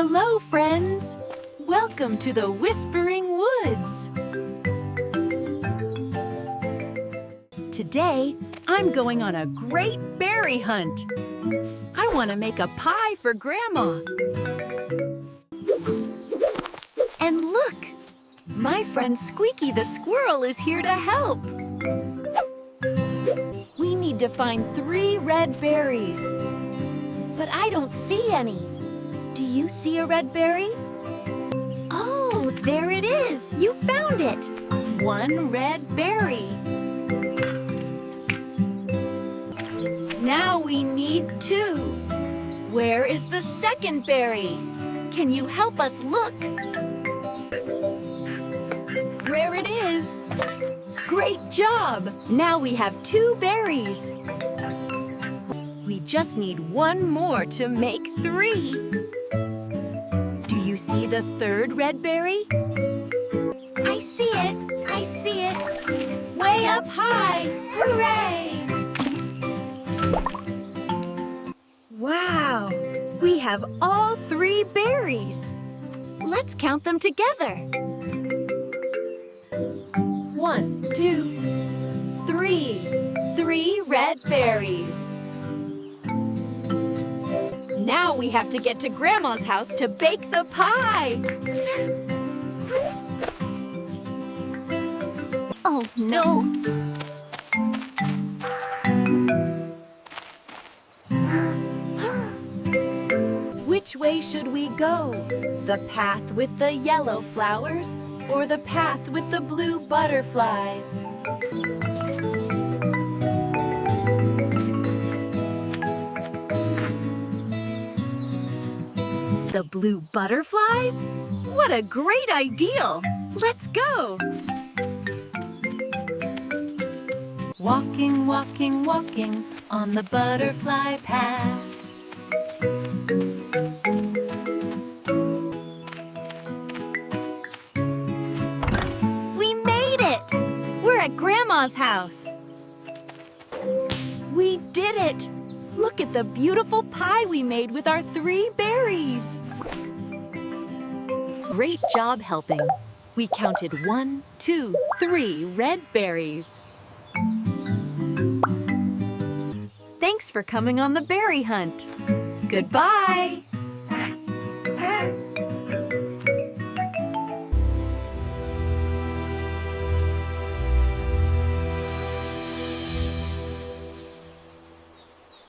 Hello, friends! Welcome to the Whispering Woods! Today, I'm going on a great berry hunt. I want to make a pie for Grandma. And look! My friend Squeaky the squirrel is here to help. We need to find 3 red berries. But I don't see any. Do you see a red berry? Oh, there it is! You found it! 1 red berry. Now we need 2. Where is the second berry? Can you help us look? There it is! Great job! Now we have 2 berries. We just need 1 more to make 3. Do you see the 3rd red berry? I see it! I see it! Way up high! Hooray! Wow! We have all 3 berries. Let's count them together. 1, 2, 3. 3 red berries. Now we have to get to Grandma's house to bake the pie. Oh, no. Which way should we go? The path with the yellow flowers or the path with the blue butterflies? The blue butterflies? What a great idea! Let's go! Walking, walking, walking on the butterfly path. We made it! We're at Grandma's house. We did it! Look at the beautiful pie we made with our 3 berries. Great job helping. We counted 1, 2, 3 red berries. Thanks for coming on the berry hunt. Goodbye!